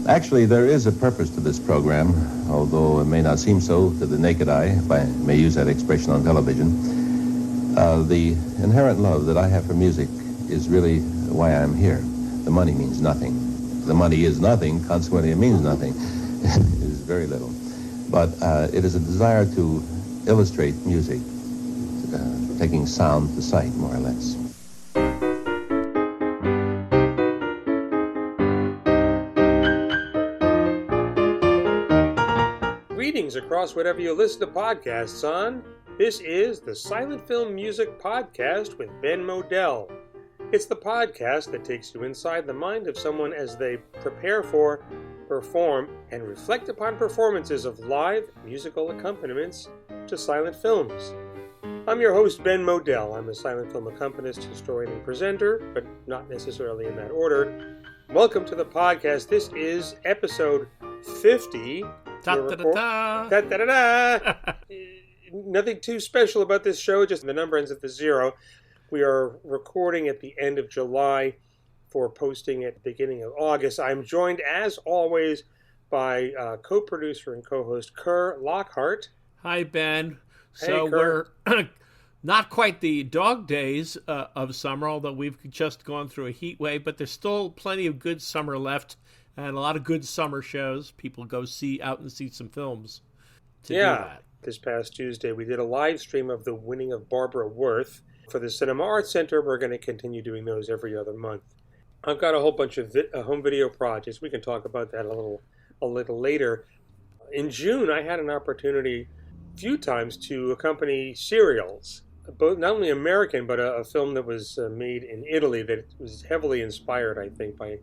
Actually, there is a purpose to this program, although it may not seem so to the naked eye, if I may use that expression on television. The inherent love that I have for music is really why I'm here. The money means nothing. The money is nothing, consequently it means nothing. It is very little. But it is a desire to illustrate music, taking sound to sight, more or less. Greetings across whatever you listen to podcasts on. This is the Silent Film Music Podcast with Ben Modell. It's the podcast that takes you inside the mind of someone as they prepare for, perform, and reflect upon performances of live musical accompaniments to silent films. I'm your host, Ben Modell. I'm a silent film accompanist, historian, and presenter, but not necessarily in that order. Welcome to the podcast. This is episode 50. Nothing too special about this show, just the number ends at the 0. We are recording at the end of July for posting at the beginning of August. I'm joined, as always, by co-producer and co-host Kerr Lockhart. Hi, Ben. Hey, We're not quite the dog days of summer, although we've just gone through a heat wave, but there's still plenty of good summer left and a lot of good summer shows. People go out and see some films to do that. This past Tuesday, we did a live stream of The Winning of Barbara Worth for the Cinema Arts Center. We're going to continue doing those every other month. I've got a whole bunch of home video projects. We can talk about that a little later. In June, I had an opportunity a few times to accompany serials, both not only American, but a film that was made in Italy that was heavily inspired, I think, by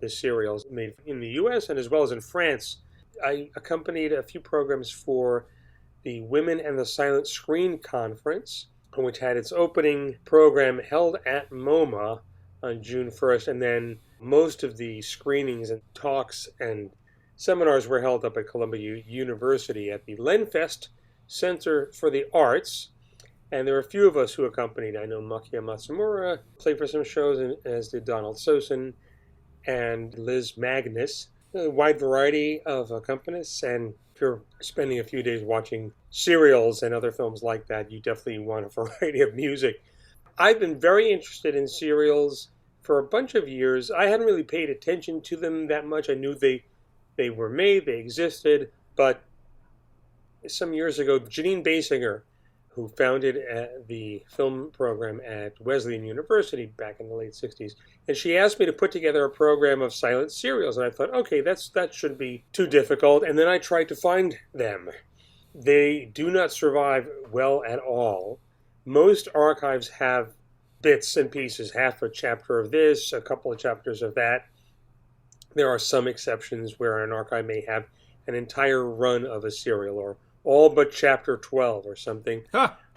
the serials made in the U.S. and as well as in France. I accompanied a few programs for the Women and the Silent Screen Conference, which had its opening program held at MoMA on June 1st, and then most of the screenings and talks and seminars were held up at Columbia University at the Lenfest Center for the Arts, and there were a few of us who accompanied. I know Makia Matsumura played for some shows, as did Donald Sosin and Liz Magnus. A wide variety of accompanists, and if you're spending a few days watching serials and other films like that, you definitely want a variety of music. I've been very interested in serials for a bunch of years. I hadn't really paid attention to them that much. I knew they were made, they existed, but some years ago, Janine Basinger, who founded the film program at Wesleyan University back in the late 60s, and she asked me to put together a program of silent serials, and I thought, okay, that shouldn't be too difficult, and then I tried to find them. They do not survive well at all. Most archives have bits and pieces, half a chapter of this, a couple of chapters of that. There are some exceptions where an archive may have an entire run of a serial, or all but chapter 12 or something.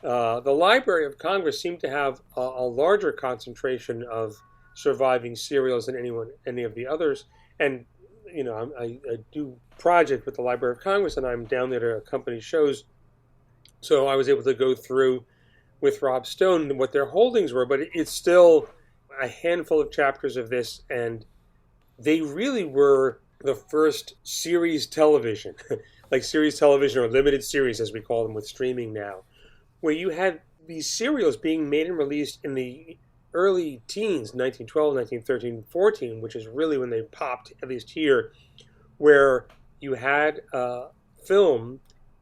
The Library of Congress seemed to have a larger concentration of surviving serials than any of the others. And, you know, I do project with the Library of Congress, and I'm down there to accompany shows. So I was able to go through with Rob Stone what their holdings were, but it's still a handful of chapters of this, and they really were the first series television, like series television or limited series as we call them with streaming now, where you had these serials being made and released in the early teens, 1912, 1913, 14, which is really when they popped, at least here, where you had a film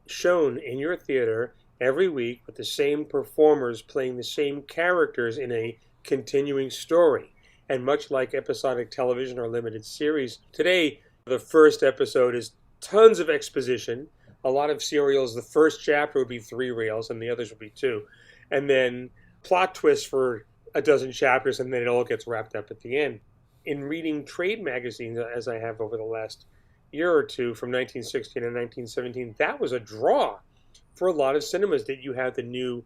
shown in your theater every week with the same performers playing the same characters in a continuing story. And much like episodic television or limited series, today the first episode is tons of exposition. A lot of serials, the first chapter would be 3 reels and the others would be 2. And then plot twists for a dozen chapters, and then it all gets wrapped up at the end. In reading trade magazines, as I have over the last year or two from 1916 and 1917, that was a draw for a lot of cinemas, that you had the new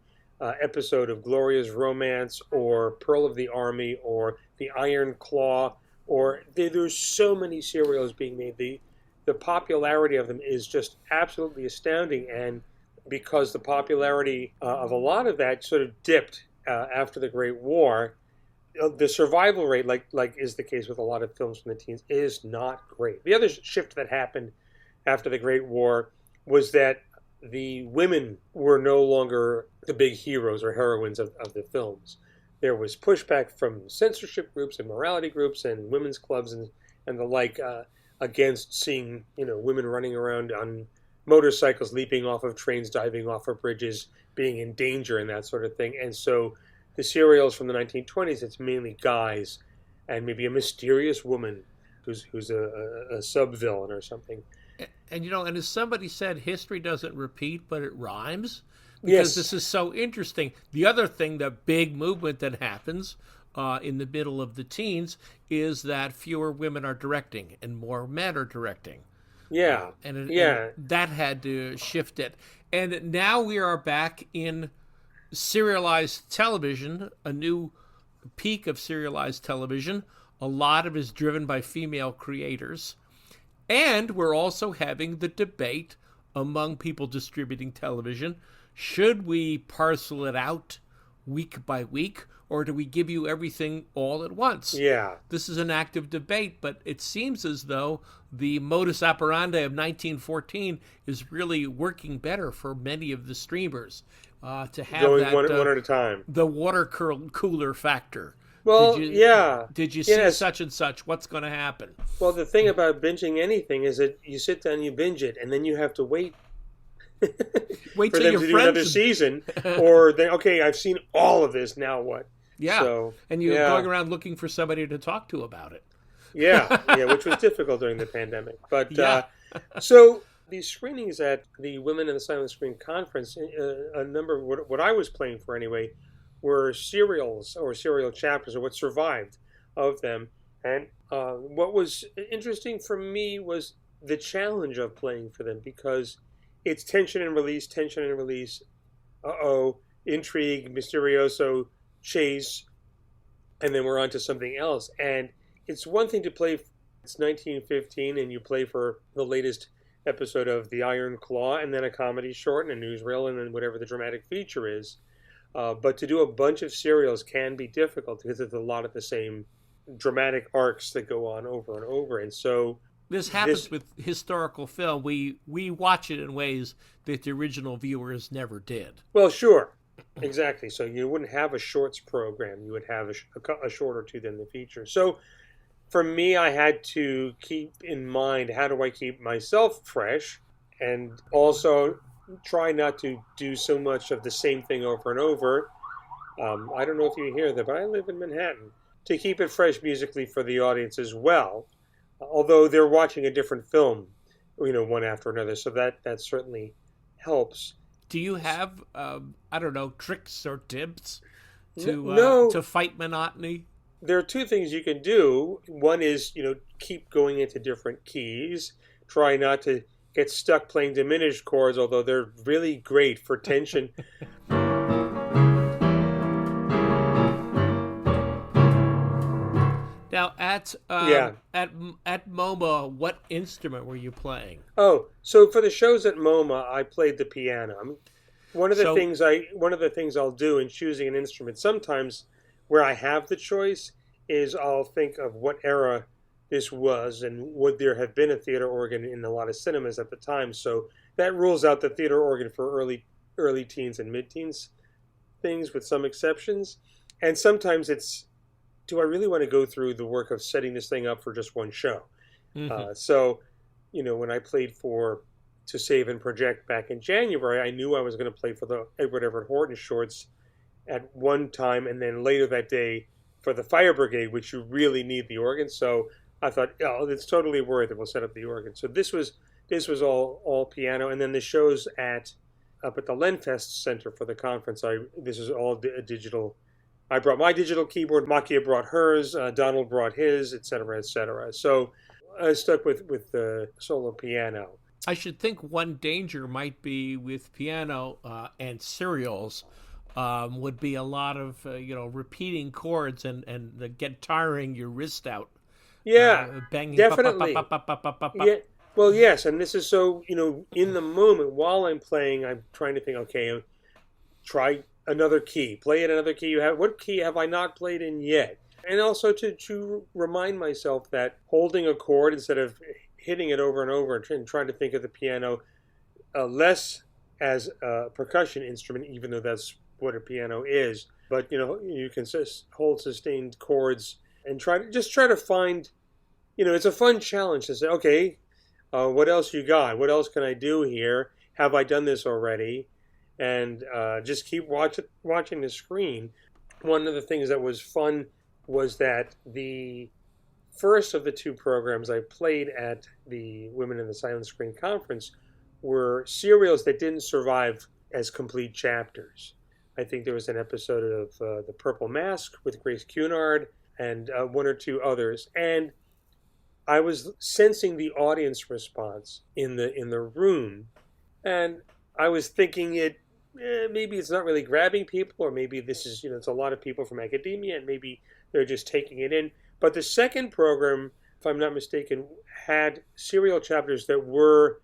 episode of Gloria's Romance or Pearl of the Army or The Iron Claw, or there's so many serials being made. The popularity of them is just absolutely astounding, and because the popularity of a lot of that sort of dipped after the Great War, the survival rate, like is the case with a lot of films from the teens, is not great. The other shift that happened after the Great War was that the women were no longer the big heroes or heroines of the films. There was pushback from censorship groups and morality groups and women's clubs and the like against seeing women running around on motorcycles, leaping off of trains, diving off of bridges, being in danger and that sort of thing. And so the serials from the 1920s, it's mainly guys and maybe a mysterious woman who's a sub-villain or something. And and as somebody said, history doesn't repeat, but it rhymes. Because this is so interesting. The other thing, the big movement that happens in the middle of the teens is that fewer women are directing and more men are directing. Yeah. And that had to shift it. And now we are back in serialized television, a new peak of serialized television. A lot of it is driven by female creators. And we're also having the debate among people distributing television. Should we parcel it out week by week, or do we give you everything all at once? Yeah. This is an active debate, but it seems as though the modus operandi of 1914 is really working better for many of the streamers to have going that one at a time. The water cooler factor. Well, Did you see such and such? What's going to happen? Well, the thing about binging anything is that you sit down, you binge it, and then you have to wait Wait for till them your to do friends another season, or they okay, I've seen all of this. Now what? Yeah, so, and you're going around looking for somebody to talk to about it. Yeah, which was difficult during the pandemic. But so these screenings at the Women in the Silent Screen conference, a number of what I was playing for anyway, were serials or serial chapters, or what survived of them. And what was interesting for me was the challenge of playing for them, because it's tension and release, intrigue, mysterioso, chase, and then we're on to something else. And it's one thing to play, it's 1915, and you play for the latest episode of The Iron Claw, and then a comedy short and a newsreel, and then whatever the dramatic feature is. But to do a bunch of serials can be difficult because there's a lot of the same dramatic arcs that go on over and over. And so this happens with historical film. We watch it in ways that the original viewers never did. Well, sure. Exactly. So you wouldn't have a shorts program. You would have a short or two than the feature. So for me, I had to keep in mind, how do I keep myself fresh, and also try not to do so much of the same thing over and over. I don't know if you hear that, but I live in Manhattan. To keep it fresh musically for the audience as well, although they're watching a different film, one after another. So that certainly helps. Do you have, tricks or tips to fight monotony? There are two things you can do. One is, keep going into different keys. Try not to get stuck playing diminished chords, although they're really great for tension. Now, at MoMA, what instrument were you playing? Oh, so for the shows at MoMA, I played the piano. One of the things I'll do in choosing an instrument, sometimes where I have the choice, is I'll think of what era this was, and would there have been a theater organ in a lot of cinemas at the time. So that rules out the theater organ for early teens and mid-teens things, with some exceptions. And sometimes it's, do I really want to go through the work of setting this thing up for just one show? Mm-hmm. So, when I played for To Save and Project back in January, I knew I was going to play for the Edward Everett Horton shorts at one time, and then later that day for the Fire Brigade, which you really need the organ. So I thought, it's totally worth it. We'll set up the organ. So this was all piano, and then the shows up at the Lenfest Center for the conference, this is all digital. I brought my digital keyboard, Makia brought hers, Donald brought his, et cetera, et cetera. So I stuck with the solo piano. I should think one danger might be with piano and serials would be a lot of repeating chords and get tiring your wrist out. Yeah, banging, definitely. Yeah. Well, yes, and this is so, in the moment while I'm playing, I'm trying to think, okay, try another key, play it another key. What key have I not played in yet? And also to remind myself that holding a chord instead of hitting it over and over and trying to think of the piano less as a percussion instrument, even though that's what a piano is. But you can hold sustained chords and try to find. It's a fun challenge to say, okay, what else you got? What else can I do here? Have I done this already? And just keep watching the screen. One of the things that was fun was that the first of the two programs I played at the Women in the Silent Screen conference were serials that didn't survive as complete chapters. I think there was an episode of The Purple Mask with Grace Cunard and one or two others. And I was sensing the audience response in the room, and I was thinking maybe it's not really grabbing people, or maybe this is it's a lot of people from academia, and maybe they're just taking it in. But the second program, if I'm not mistaken, had serial chapters that were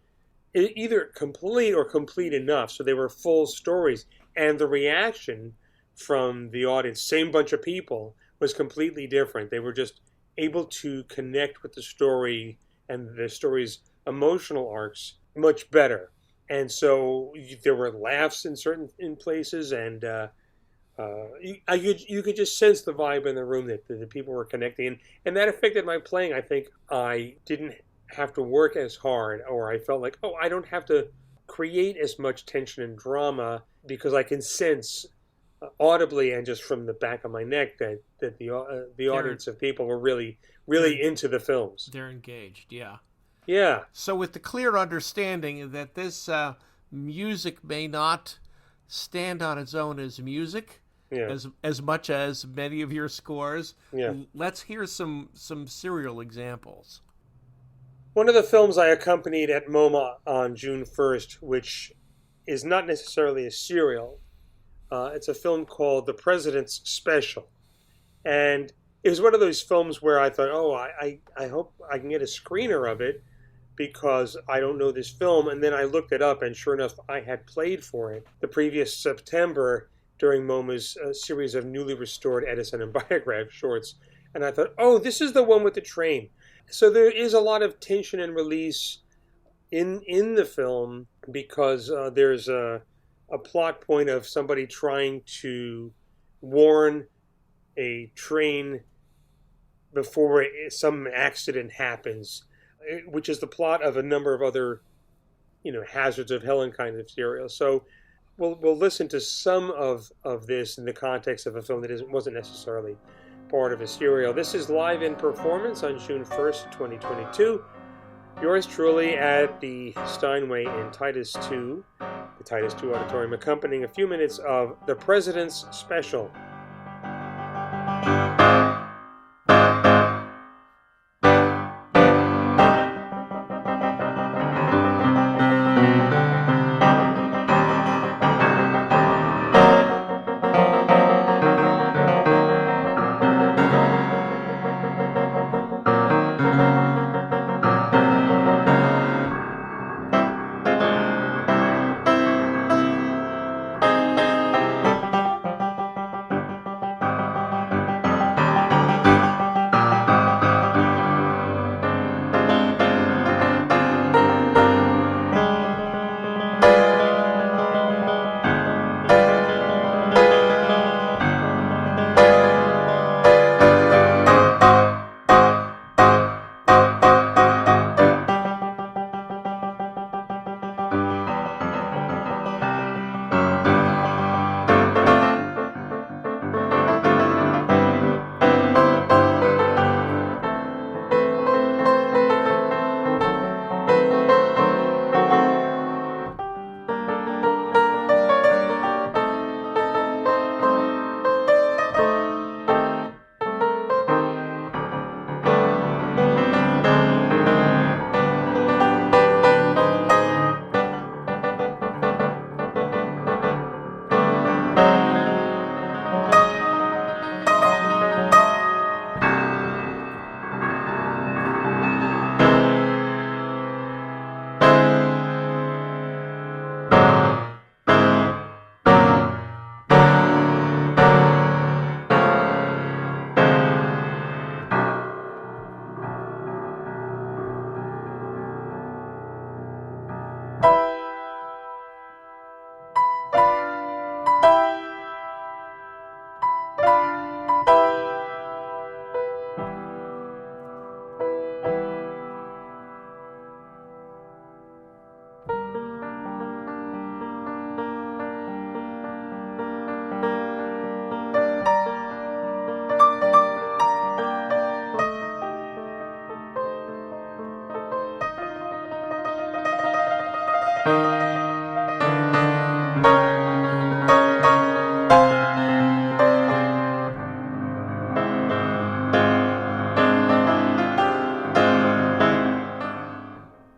either complete or complete enough, so they were full stories, and the reaction from the audience, same bunch of people, was completely different. They were just able to connect with the story and the story's emotional arcs much better. And so there were laughs in places, and you could just sense the vibe in the room that the people were connecting, and that affected my playing. I think I didn't have to work as hard, or I felt like, I don't have to create as much tension and drama because I can sense audibly and just from the back of my neck that the audience of people were really into the films. They're engaged, yeah. Yeah. So with the clear understanding that this music may not stand on its own as music, as much as many of your scores, let's hear some serial examples. One of the films I accompanied at MoMA on June 1st, which is not necessarily a serial, it's a film called The President's Special. And it was one of those films where I thought, I hope I can get a screener of it because I don't know this film. And then I looked it up, and sure enough, I had played for it the previous September during MoMA's series of newly restored Edison and Biograph shorts. And I thought, this is the one with the train. So there is a lot of tension and release in the film because there's a plot point of somebody trying to warn a train before some accident happens, which is the plot of a number of other, Hazards of Helen kind of serials. So we'll listen to some of this in the context of a film that wasn't necessarily part of a serial. This is live in performance on June 1st, 2022. Yours truly at the Steinway in Titus II, the Titus II Auditorium, accompanying a few minutes of The President's Special.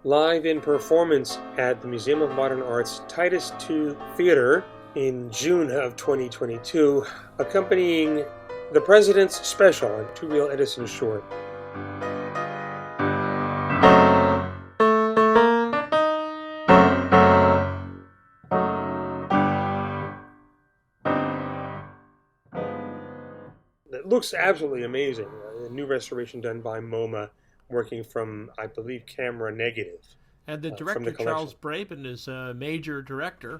live in performance at the Museum of Modern Art's Titus II Theater in June of 2022, accompanying The President's Special, a two-reel Edison short. It looks absolutely amazing. A new restoration done by MoMA, working from, I believe, camera negative. And the director, Charles Braben, is a major director.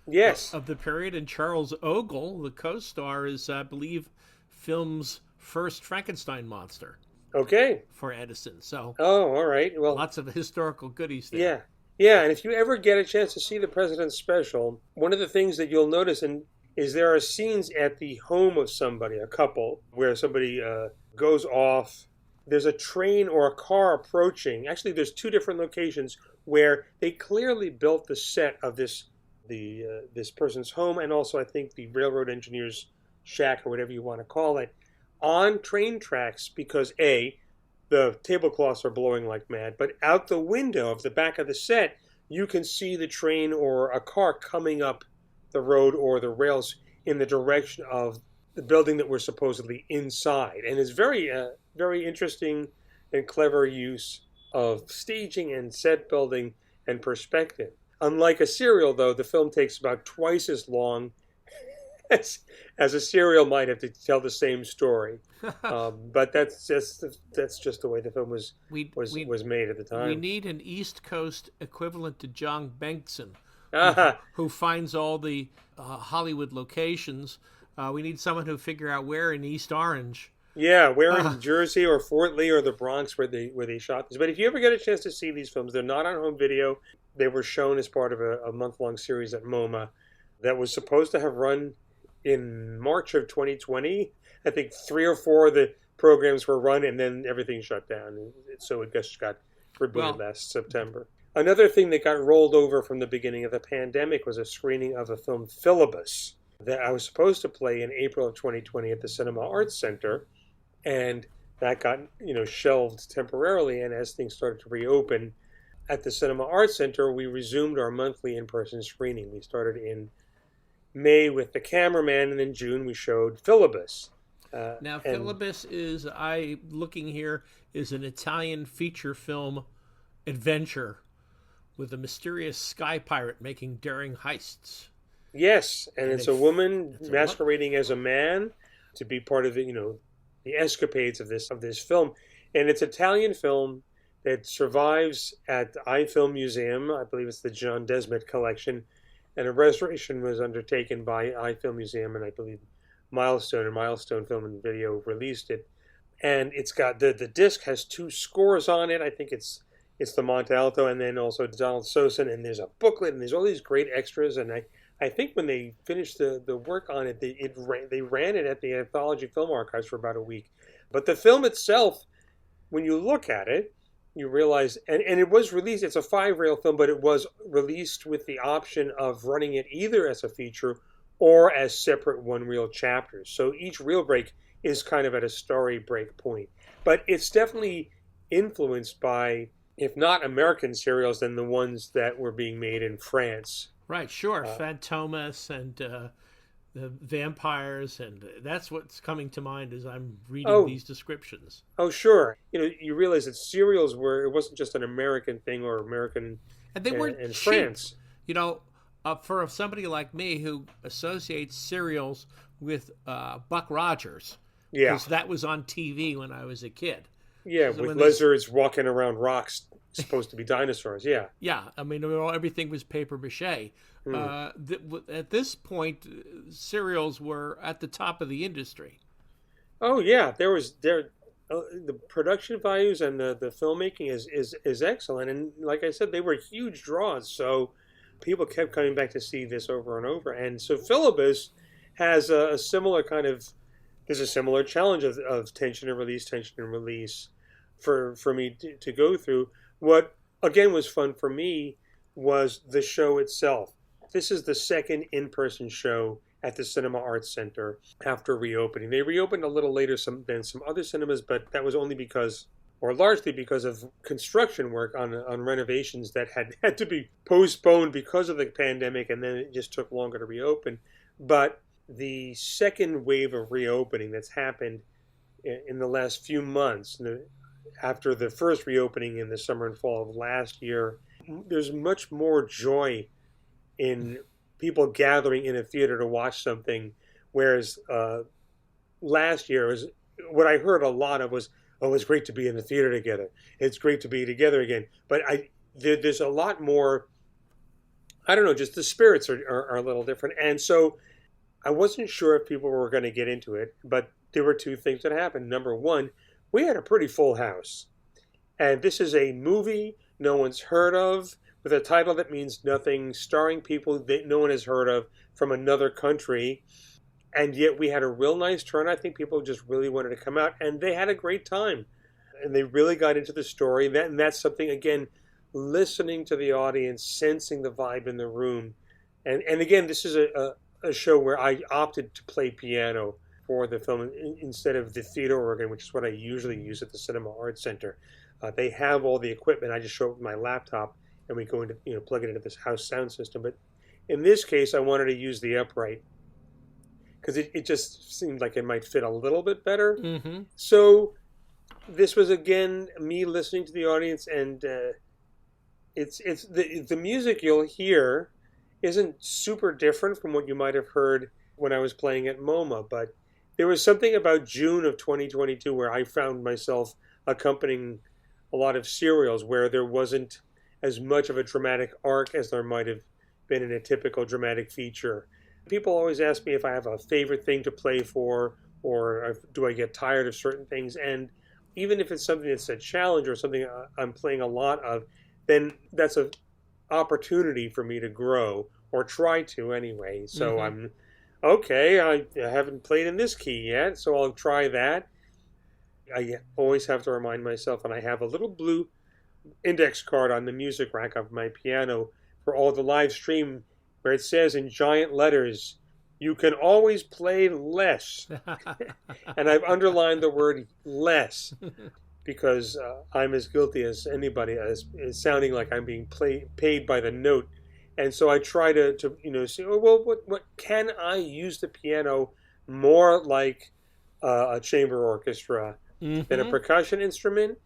Yes. Of the period. And Charles Ogle, the co-star, is, I believe, film's first Frankenstein monster. Okay. For Edison. So. Oh, all right. Well, lots of historical goodies there. Yeah. Yeah, and if you ever get a chance to see The President's Special, one of the things that you'll notice is there are scenes at the home of somebody, a couple, where somebody goes off. There's a train or a car approaching. Actually, there's two different locations where they clearly built the set of this person's home, and also I think the railroad engineer's shack, or whatever you want to call it, on train tracks, because A, the tablecloths are blowing like mad, but out the window of the back of the set, you can see the train or a car coming up the road or the rails in the direction of the building that we're supposedly inside. And it's very, very interesting and clever use of staging and set building and perspective. Unlike a serial, though, the film takes about twice as long as a serial might have to tell the same story. But that's just the way the film was made at the time. We need an East Coast equivalent to John Bengtson, who finds all the Hollywood locations. We need someone who figure out where in East Orange. Yeah, where in Jersey or Fort Lee or the Bronx where they shot this. But if you ever get a chance to see these films, they're not on home video. They were shown as part of a month-long series at MoMA that was supposed to have run in March of 2020. I think 3 or 4 of the programs were run, and then everything shut down. So it just got rebooted last September. Another thing that got rolled over from the beginning of the pandemic was a screening of a film, Philebus, that I was supposed to play in April of 2020 at the Cinema Arts Center, and that got shelved temporarily. And as things started to reopen at the Cinema Arts Center, we resumed our monthly in-person screening. We started in May with The Cameraman, and in June we showed Philebus. Now, Philebus is, looking here, is an Italian feature film adventure with a mysterious sky pirate making daring heists. Yes, and it's a woman masquerading as a man to be part of the escapades of this film. And it's an Italian film that survives at the iFilm Museum. I believe it's the John Desmet collection. And a restoration was undertaken by iFilm Museum, and I believe Milestone Film and Video released it. And it's got the disc has 2 scores on it. I think it's the Monte Alto, and then also Donald Sosin, and there's a booklet, and there's all these great extras. And I think when they finished the work on it, they ran it at the Anthology Film Archives for about a week. But the film itself, when you look at it, you realize, and it was released, it's a 5-reel film, but it was released with the option of running it either as a feature or as separate 1-reel chapters. So each reel break is kind of at a story break point. But it's definitely influenced by, if not American serials, then the ones that were being made in France. Right, sure. Fantomas and the vampires, and that's what's coming to mind as I'm reading these descriptions. Oh, sure. You realize that serials it wasn't just an American thing or American and they weren't in cheap. France. For somebody like me who associates serials with Buck Rogers, because that was on TV when I was a kid. Yeah, so with lizards walking around rocks, supposed to be dinosaurs. Yeah. Yeah, I mean, everything was paper mache. At this point, serials were at the top of the industry. Oh yeah, the production values and the filmmaking is excellent, and like I said, they were huge draws. So people kept coming back to see this over and over. And so Philebus has a similar kind of, there's a similar challenge of tension and release for me to go through. What again was fun for me was the show itself. This is the second in-person show at the Cinema Arts Center after reopening. They reopened a little later than some other cinemas, but that was only because or largely because of construction work on renovations that had to be postponed because of the pandemic, and then it just took longer to reopen. But the second wave of reopening that's happened in the last few months, after the first reopening in the summer and fall of last year, there's much more joy in people gathering in a theater to watch something, whereas last year was what I heard a lot of was, "Oh, it's great to be in the theater together. It's great to be together again." But there's a lot more. I don't know. Just the spirits are a little different, and so I wasn't sure if people were going to get into it. But there were two things that happened. Number one, we had a pretty full house, and this is a movie no one's heard of, with a title that means nothing, starring people that no one has heard of from another country. And yet we had a real nice turn. I think people just really wanted to come out, and they had a great time. And they really got into the story. And that's something, again, listening to the audience, sensing the vibe in the room. And again, this is a show where I opted to play piano for the film instead of the theater organ, which is what I usually use at the Cinema Arts Center. They have all the equipment. I just show up with my laptop, and we go into, plug it into this house sound system. But in this case, I wanted to use the upright, because it just seemed like it might fit a little bit better. Mm-hmm. So this was, again, me listening to the audience, and it's the music you'll hear isn't super different from what you might have heard when I was playing at MoMA, but there was something about June of 2022 where I found myself accompanying a lot of serials where there wasn't as much of a dramatic arc as there might have been in a typical dramatic feature. People always ask me if I have a favorite thing to play for, or do I get tired of certain things. And even if it's something that's a challenge or something I'm playing a lot of, then that's an opportunity for me to grow, or try to anyway. So I'm, okay, I haven't played in this key yet, so I'll try that. I always have to remind myself, and I have a little blue index card on the music rack of my piano for all the live stream, where it says in giant letters, "You can always play less." And I've underlined the word less, because I'm as guilty as anybody as sounding like I'm being paid by the note. And so I try to say, oh, well, what can I use the piano more like a chamber orchestra than a percussion instrument?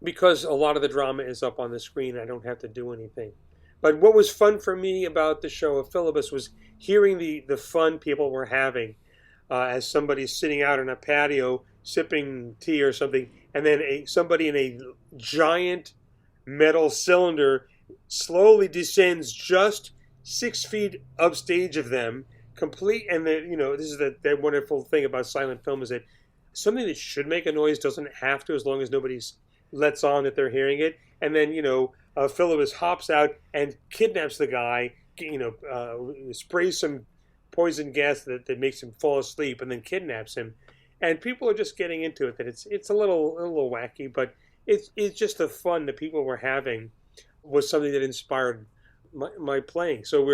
Because a lot of the drama is up on the screen. I don't have to do anything. But what was fun for me about the show of Philibus was hearing the fun people were having as somebody's sitting out on a patio sipping tea or something, and then somebody in a giant metal cylinder slowly descends just 6 feet upstage of them, complete. And this is the wonderful thing about silent film, is that something that should make a noise doesn't have to, as long as nobody lets on that they're hearing it. And then Philibus hops out and kidnaps the guy, sprays some poison gas that makes him fall asleep, and then kidnaps him. And people are just getting into it. That it's a little wacky, but it's just the fun that people were having was something that inspired my playing. So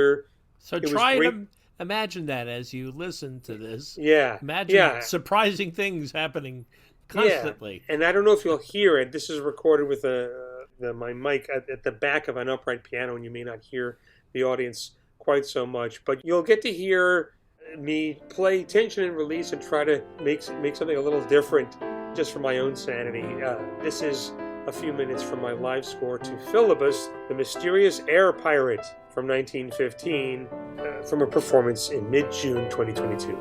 try and imagine that as you listen to this. Yeah, imagine surprising things happening constantly. Yeah. And I don't know if you'll hear it. This is recorded with my mic at the back of an upright piano, and you may not hear the audience quite so much, but you'll get to hear me play tension and release and try to make something a little different, just for my own sanity. This is a few minutes from my live score to Philibus, the Mysterious Air Pirate, from 1915, from a performance in mid-June 2022.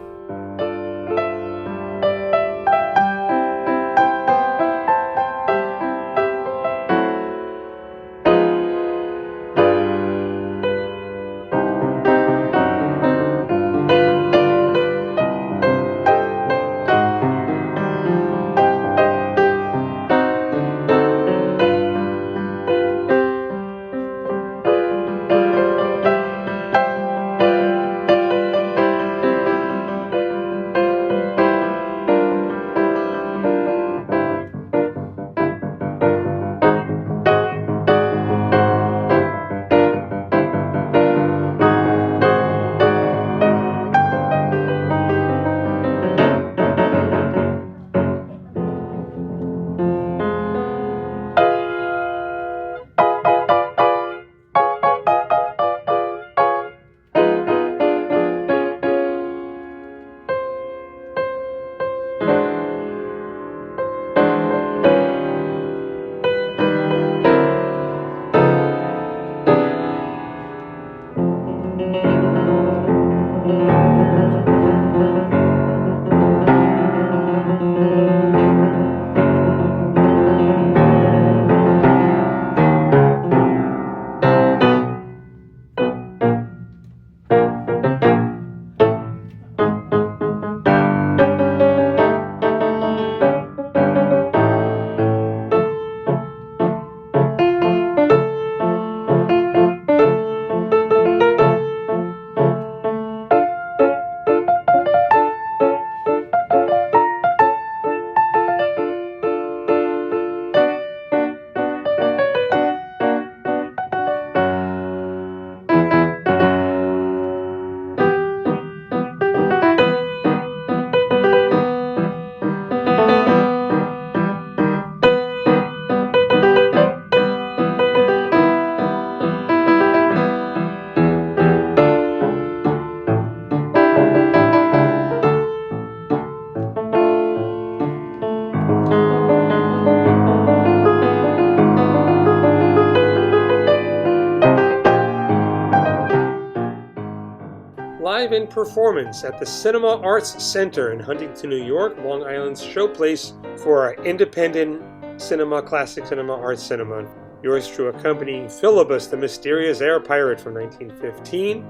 drive-in performance at the Cinema Arts Center in Huntington, New York, Long Island's showplace for our independent cinema, classic cinema, art cinema. Yours through accompanying Philibus, the mysterious air pirate from 1915.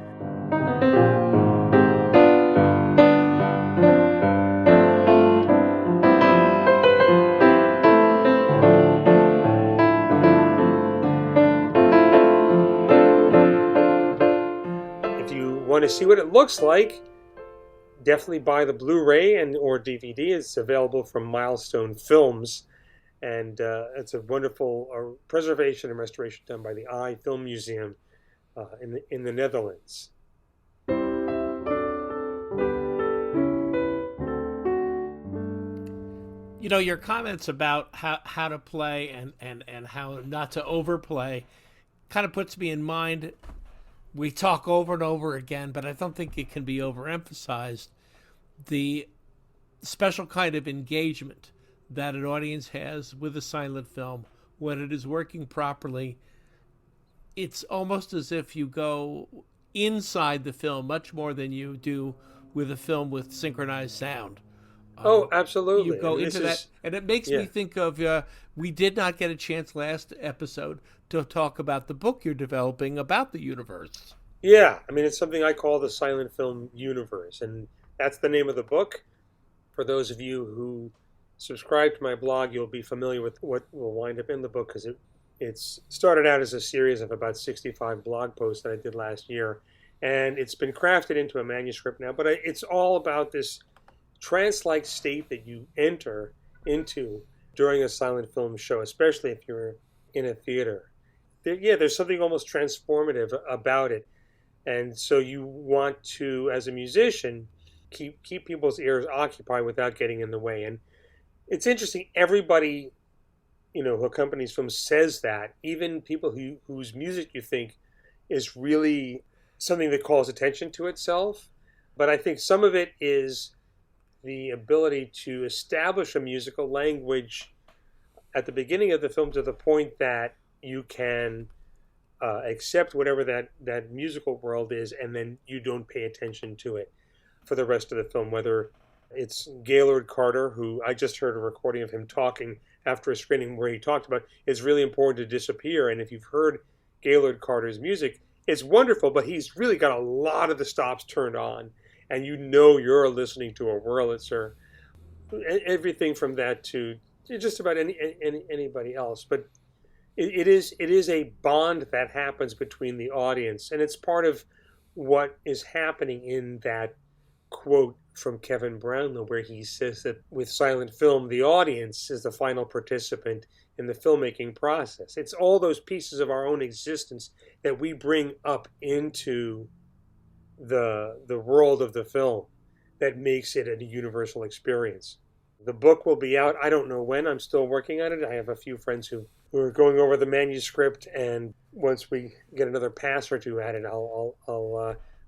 Want to see what it looks like, definitely buy the Blu-ray and or DVD. It's available from Milestone Films, and it's a wonderful preservation and restoration done by the Eye Film Museum in the Netherlands. You know, your comments about how to play and how not to overplay kind of puts me in mind. We talk over and over again, but I don't think it can be overemphasized, the special kind of engagement that an audience has with a silent film when it is working properly. It's almost as if you go inside the film much more than you do with a film with synchronized sound. Oh, absolutely. You go into that, and it makes me think of, we did not get a chance last episode to talk about the book you're developing about the universe. Yeah, I mean, it's something I call the silent film universe, and that's the name of the book. For those of you who subscribe to my blog, you'll be familiar with what will wind up in the book, because it's started out as a series of about 65 blog posts that I did last year, and it's been crafted into a manuscript now, but it's all about this trance-like state that you enter into during a silent film show, especially if you're in a theater. There's something almost transformative about it. And so you want to, as a musician, keep people's ears occupied without getting in the way. And it's interesting, everybody, who accompanies films says that, even people whose music you think is really something that calls attention to itself. But I think some of it is the ability to establish a musical language at the beginning of the film to the point that you can accept whatever that musical world is, and then you don't pay attention to it for the rest of the film. Whether it's Gaylord Carter, who I just heard a recording of him talking after a screening where he talked about it's really important to disappear. And if you've heard Gaylord Carter's music, it's wonderful, but he's really got a lot of the stops turned on, and you're listening to a Wurlitzer. Everything from that to just about anybody else. But it is a bond that happens between the audience, and it's part of what is happening in that quote from Kevin Brownlow, where he says that with silent film, the audience is the final participant in the filmmaking process. It's all those pieces of our own existence that we bring up into the world of the film that makes it a universal experience. The book will be out. I don't know when. I'm still working on it. I have a few friends who are going over the manuscript, and once we get another pass or two at it, I'll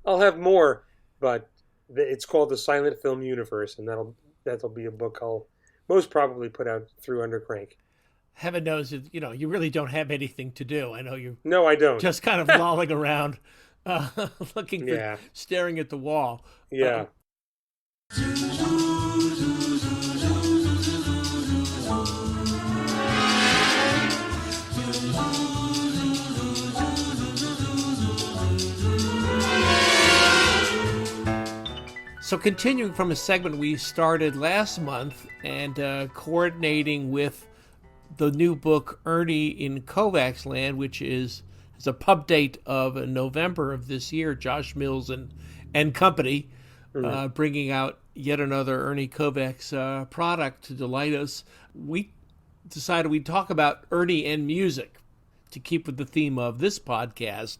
have more. But it's called The Silent Film Universe, and that'll be a book I'll most probably put out through Undercrank. Heaven knows, you really don't have anything to do. I know you. No, I don't. Just kind of lolling around, staring at the wall. Yeah. So continuing from a segment we started last month and coordinating with the new book Ernie in Kovacs Land, which has a pub date of November of this year, Josh Mills and company, bringing out yet another Ernie Kovacs product to delight us. We decided we'd talk about Ernie and music to keep with the theme of this podcast,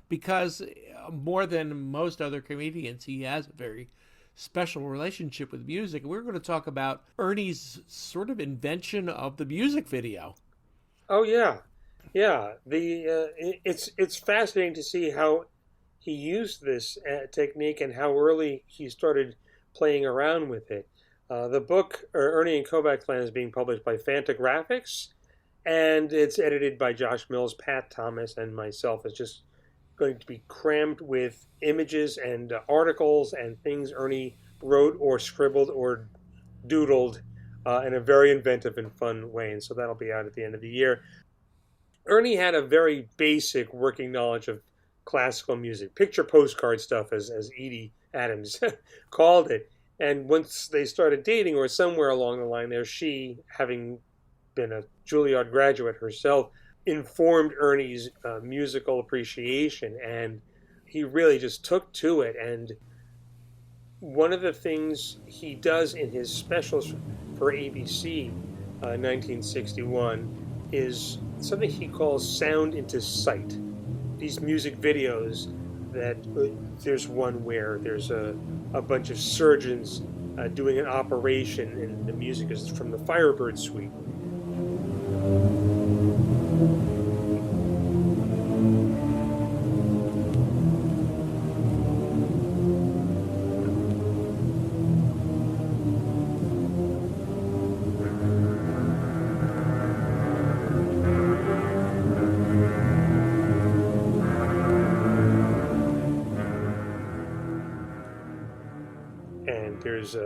because more than most other comedians, he has a very special relationship with music. We're going to talk about Ernie's sort of invention of the music video. Oh yeah. It's fascinating to see how he used this technique and how early he started playing around with it. The book Ernie and Kovacs Land is being published by Fantagraphics, and it's edited by Josh Mills, Pat Thomas, and myself. It's just going to be crammed with images and articles and things Ernie wrote or scribbled or doodled in a very inventive and fun way. And so that'll be out at the end of the year. Ernie had a very basic working knowledge of classical music, picture postcard stuff, as Edie Adams called it. And once they started dating, or somewhere along the line there, she, having been a Juilliard graduate herself, informed Ernie's musical appreciation, and he really just took to it. And one of the things he does in his specials for ABC 1961 is something he calls sound into sight. These music videos that there's one where there's a bunch of surgeons doing an operation, and the music is from the Firebird Suite. There's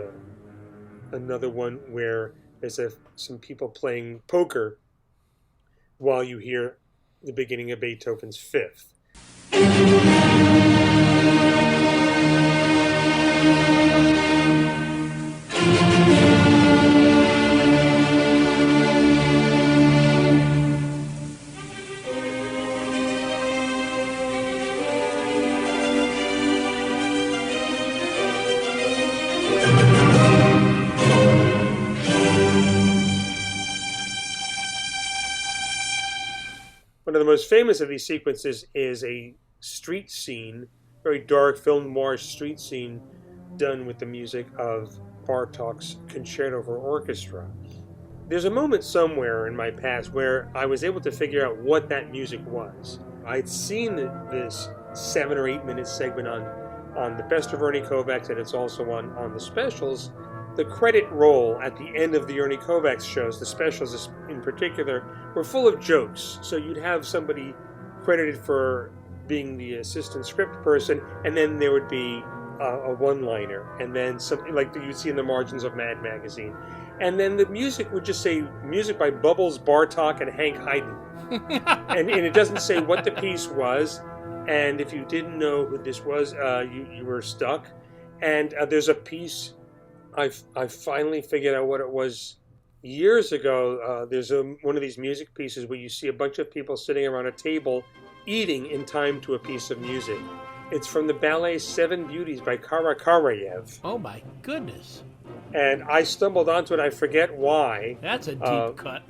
another one where there's some people playing poker while you hear the beginning of Beethoven's Fifth. One of the most famous of these sequences is a street scene, very dark film noir street scene, done with the music of Bartók's Concerto for Orchestra. There's a moment somewhere in my past where I was able to figure out what that music was. I'd seen this 7 or 8 minute segment on the Best of Ernie Kovacs, and it's also on the specials. The credit roll at the end of the Ernie Kovacs shows, the specials in particular, were full of jokes. So you'd have somebody credited for being the assistant script person, and then there would be a one-liner, and then something like you'd see in the margins of Mad Magazine. And then the music would just say, music by Bubbles, Bartók, and Hank Haydn. and it doesn't say what the piece was, and if you didn't know who this was, you were stuck. And there's a piece, I finally figured out what it was years ago. There's one of these music pieces where you see a bunch of people sitting around a table eating in time to a piece of music. It's from the ballet Seven Beauties by Karakarayev. Oh my goodness. And I stumbled onto it, I forget why. That's a deep cut.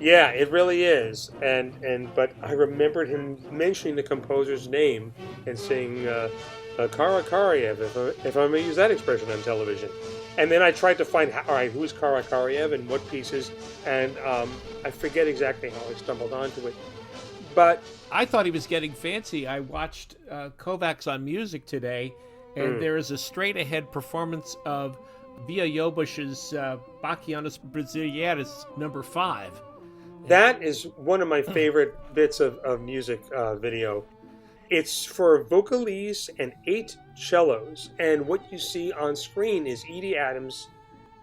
Yeah, it really is. But I remembered him mentioning the composer's name and saying Karakarayev, if I may use that expression on television. And then I tried to find, all right, who's Karakarayev and what pieces, and I forget exactly how I stumbled onto it. But I thought he was getting fancy. I watched Kovacs on Music today, and there is a straight-ahead performance of Via Jobush's Bachianos Brasileiras No. 5. That is one of my favorite bits of music video. It's for vocalese and 8 cellos, and what you see on screen is Edie Adams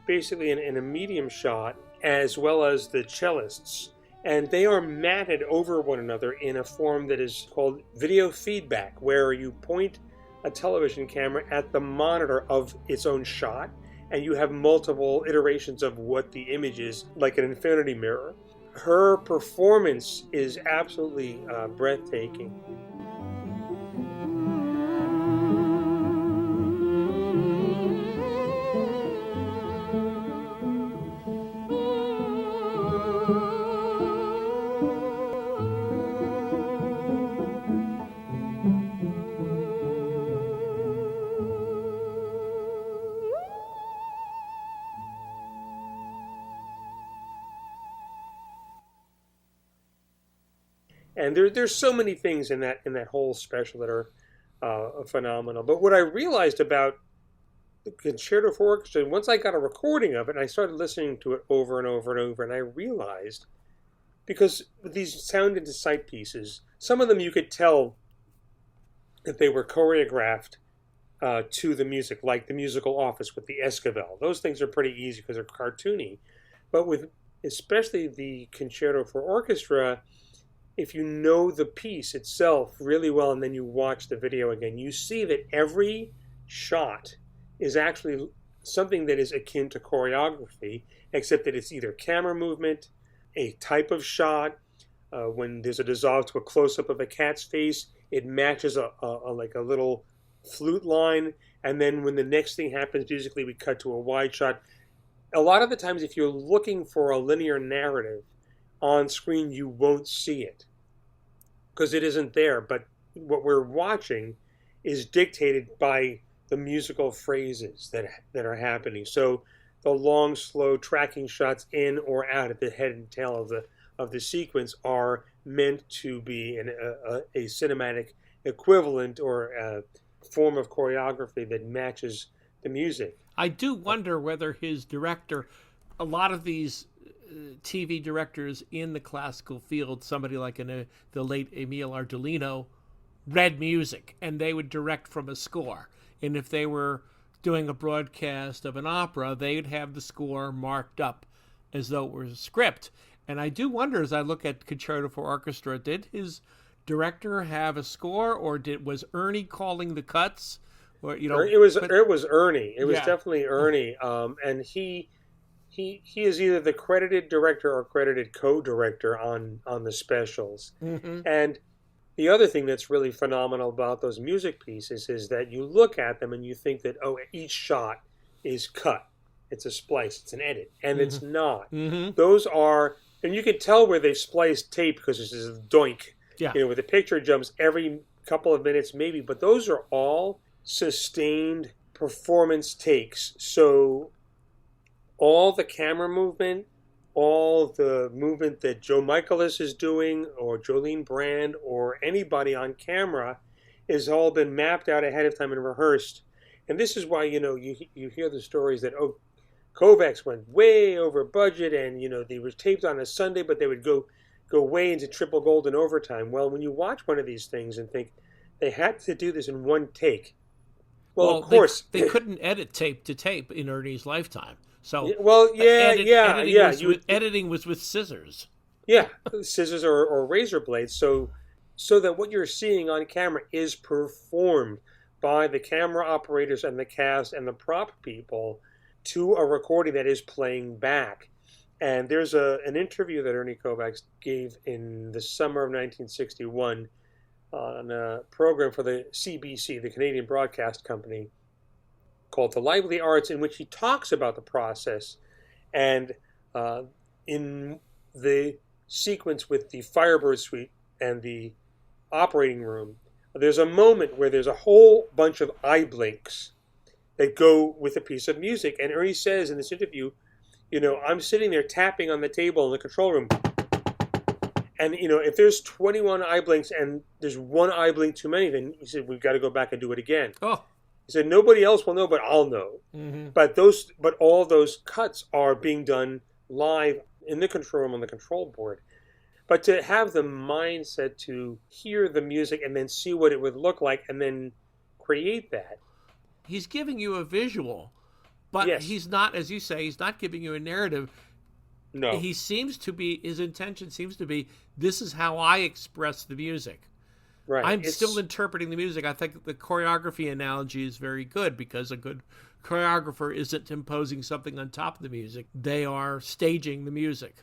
basically in a medium shot, as well as the cellists, and they are matted over one another in a form that is called video feedback, where you point a television camera at the monitor of its own shot, and you have multiple iterations of what the image is, like an infinity mirror. Her performance is absolutely breathtaking. And there's so many things in that whole special that are phenomenal. But what I realized about the Concerto for Orchestra, once I got a recording of it, and I started listening to it over and over and over, and I realized, because with these sound into sight pieces, some of them you could tell that they were choreographed to the music, like the musical Office with the Esquivel. Those things are pretty easy because they're cartoony. But with especially the Concerto for Orchestra, if you know the piece itself really well and then you watch the video again, you see that every shot is actually something that is akin to choreography, except that it's either camera movement, a type of shot. When there's a dissolve to a close-up of a cat's face, it matches a like a little flute line, and then when the next thing happens musically, we cut to a wide shot. A lot of the times, if you're looking for a linear narrative on screen, you won't see it because it isn't there. But what we're watching is dictated by the musical phrases that are happening. So the long, slow tracking shots in or out at the head and tail of the sequence are meant to be a cinematic equivalent or a form of choreography that matches the music. I do wonder whether his director, a lot of these TV directors in the classical field, somebody like the late Emile Ardolino, read music and they would direct from a score. And if they were doing a broadcast of an opera, they would have the score marked up as though it were a script. And I do wonder, as I look at Concerto for Orchestra, did his director have a score, or was Ernie calling the cuts? Or it was Ernie. It was Yeah. definitely Ernie, and he is either the credited director or credited co-director on the specials. Mm-hmm. And the other thing that's really phenomenal about those music pieces is that you look at them and you think that, oh, each shot is cut. It's a splice. It's an edit. And it's not. Mm-hmm. Those are, and you can tell where they spliced tape because there's this doink, Yeah. where the picture jumps every couple of minutes maybe. But those are all sustained performance takes. So all the camera movement, all the movement that Joe Michaelis is doing, or Jolene Brand, or anybody on camera, has all been mapped out ahead of time and rehearsed. And this is why, you hear the stories that, oh, Kovacs went way over budget, and, they were taped on a Sunday, but they would go way into triple gold and overtime. Well, when you watch one of these things and think, they had to do this in one take. Well, of course. They couldn't edit tape to tape in Ernie's lifetime. So, editing was with scissors. Yeah, scissors or razor blades. So that what you're seeing on camera is performed by the camera operators and the cast and the prop people to a recording that is playing back. And there's an interview that Ernie Kovacs gave in the summer of 1961 on a program for the CBC, the Canadian Broadcast Company, called The Lively Arts, in which he talks about the process. And in the sequence with the Firebird Suite and the operating room, there's a moment where there's a whole bunch of eye blinks that go with a piece of music. And Ernie says in this interview, I'm sitting there tapping on the table in the control room. And, if there's 21 eye blinks and there's one eye blink too many, then he said, we've got to go back and do it again. Oh. He said, nobody else will know, but I'll know. Mm-hmm. But all those cuts are being done live in the control room on the control board. But to have the mindset to hear the music and then see what it would look like and then create that. He's giving you a visual, but Yes. he's not, as you say, he's not giving you a narrative. No. His intention seems to be, this is how I express the music. Right. I'm still interpreting the music. I think the choreography analogy is very good because a good choreographer isn't imposing something on top of the music. They are staging the music.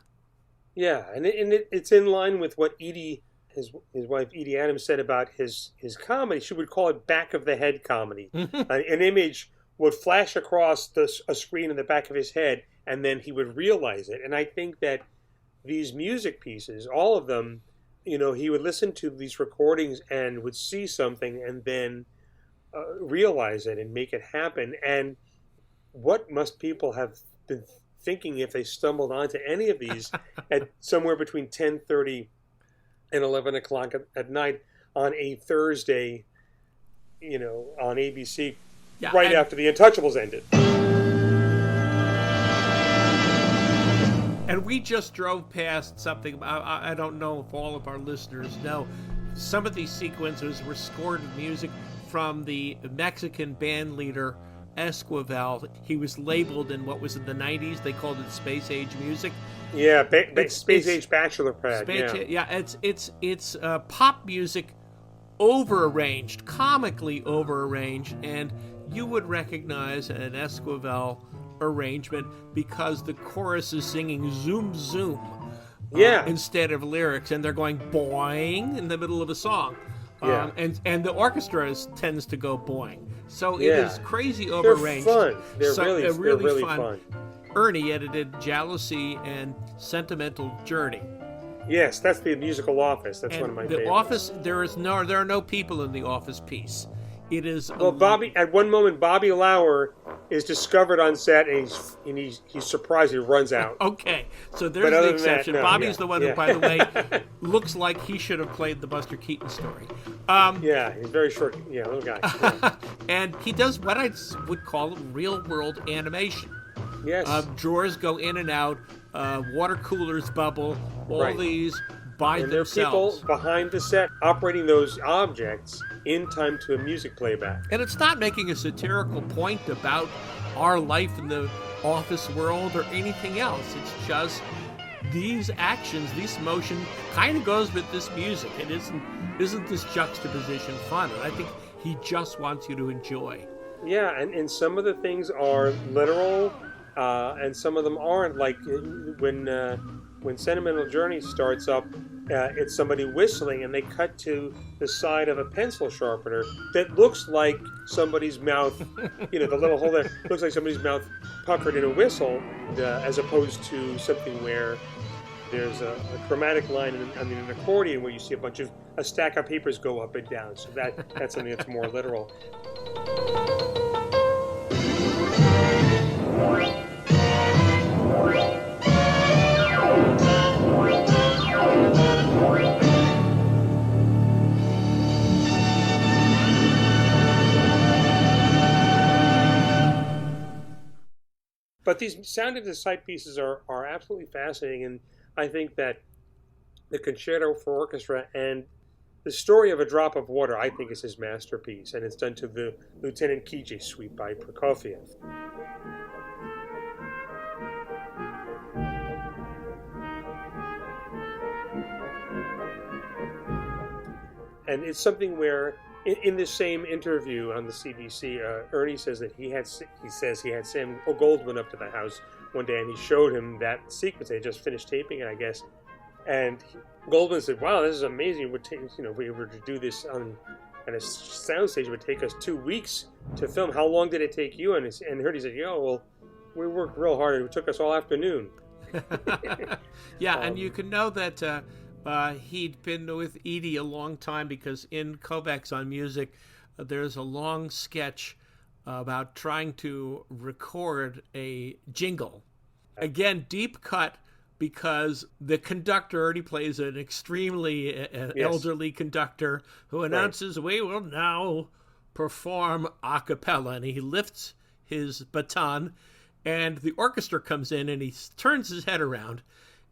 Yeah, and it's in line with what Edie, his wife Edie Adams, said about his comedy. She would call it back of the head comedy. An image would flash across a screen in the back of his head, and then he would realize it. And I think that these music pieces, all of them, he would listen to these recordings and would see something and then realize it and make it happen. And what must people have been thinking if they stumbled onto any of these at somewhere between 10:30 and 11 o'clock at night on a Thursday, on ABC, after The Untouchables ended. And we just drove past something, I don't know if all of our listeners know, Some of these sequences were scored with music from the Mexican band leader Esquivel. He was labeled in what was in the 90s. They called it space age music. Yeah, space age bachelor pad. It's pop music over-arranged, comically over-arranged, and you would recognize an Esquivel arrangement because the chorus is singing zoom zoom instead of lyrics, and they're going boing in the middle of a song. And the orchestra tends to go boing. So it is crazy overarranged. They're fun. They're really fun. Ernie edited Jealousy and Sentimental Journey. Yes, that's the musical Office. That's one of my favorites. The Office, there are no people in the Office piece. It is at one moment Bobby Lauer is discovered on set and he's surprised. He runs out. Okay, so there's the exception. Bobby's the one who, by the way, looks like he should have played the Buster Keaton story. He's very short. Yeah, little guy. Yeah. And he does what I would call real world animation. Yes. Drawers go in and out. Water coolers bubble. All these by themselves. There are people behind the set operating those objects in time to a music playback. And it's not making a satirical point about our life in the office world or anything else. It's just these actions, this motion kind of goes with this music. It isn't this juxtaposition fun. And I think he just wants you to enjoy. Yeah, and some of the things are literal, and some of them aren't. Like when Sentimental Journey starts up, it's somebody whistling, and they cut to the side of a pencil sharpener that looks like somebody's mouth, the little hole there looks like somebody's mouth puckered in a whistle, as opposed to something where there's a chromatic line in an accordion where you see a stack of papers go up and down. So that's something that's more literal. But these sound into sight pieces are absolutely fascinating, and I think that the Concerto for Orchestra and the Story of a Drop of Water, I think, is his masterpiece, and it's done to the Lieutenant Kijé suite by Prokofiev. And it's something where, in the same interview on the CBC, Ernie says that he had Sam Goldwyn up to the house one day, and he showed him that sequence. They just finished taping it, I guess. And Goldwyn said, "Wow, this is amazing. It would take, if we were to do this on a soundstage, it would take us 2 weeks to film. How long did it take you?" And Ernie said, "Well, we worked real hard. It took us all afternoon." Yeah, and you can know that he'd been with Edie a long time, because in Kovacs on Music, there's a long sketch about trying to record a jingle. Again, deep cut, because the conductor already plays an extremely elderly conductor who announces, "We will now perform a cappella," and he lifts his baton, and the orchestra comes in, and he turns his head around,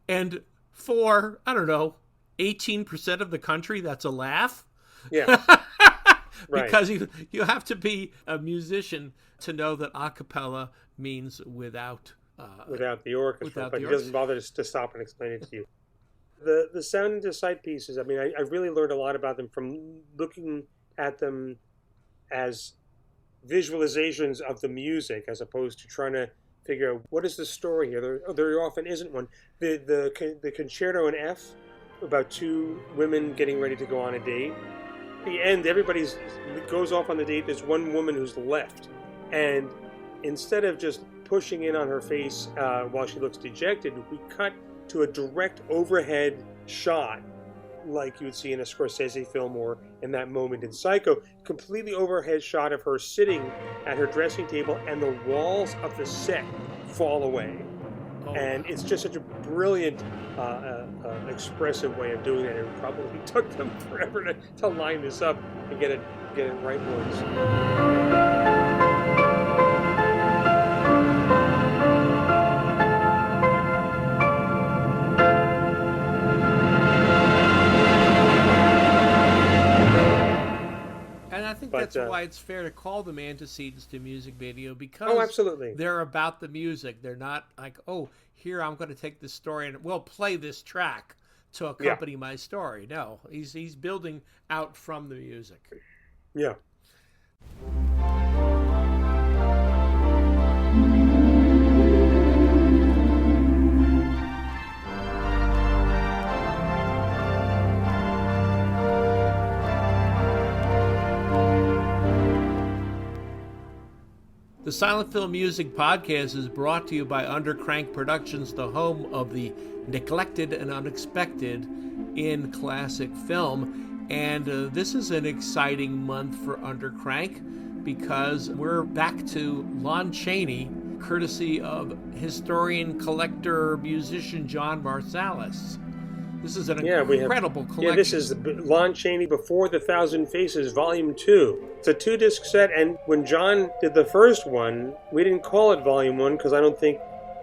and for, 18% of the country, that's a laugh. Yeah. Right. Because you have to be a musician to know that a cappella means without the orchestra, but he doesn't bother to stop and explain it to you. The sound into sight pieces, I really learned a lot about them from looking at them as visualizations of the music, as opposed to trying to figure out what is the story here. There often isn't one. The concerto in F, about two women getting ready to go on a date. At the end, everybody goes off on the date. There's one woman who's left, and instead of just pushing in on her face while she looks dejected, we cut to a direct overhead shot, like you would see in a Scorsese film or in that moment in Psycho. Completely overhead shot of her sitting at her dressing table, and the walls of the set fall away. And it's just such a brilliant, expressive way of doing that. It probably took them forever to line this up and get it right once. think But, that's why it's fair to call them antecedents to music video, because oh, absolutely. they're about the music. They're not like, oh, here I'm going to take this story and we'll play this track to accompany my story. No, he's building out from the music. Yeah. The Silent Film Music Podcast is brought to you by Undercrank Productions, the home of the neglected and unexpected in classic film. And this is an exciting month for Undercrank because we're back to Lon Chaney, courtesy of historian, collector, musician John Marsalis. This is an incredible collection. Yeah, this is Lon Chaney Before the Thousand Faces, Volume 2. It's a 2-disc set, and when John did the first one, we didn't call it Volume 1 because I don't think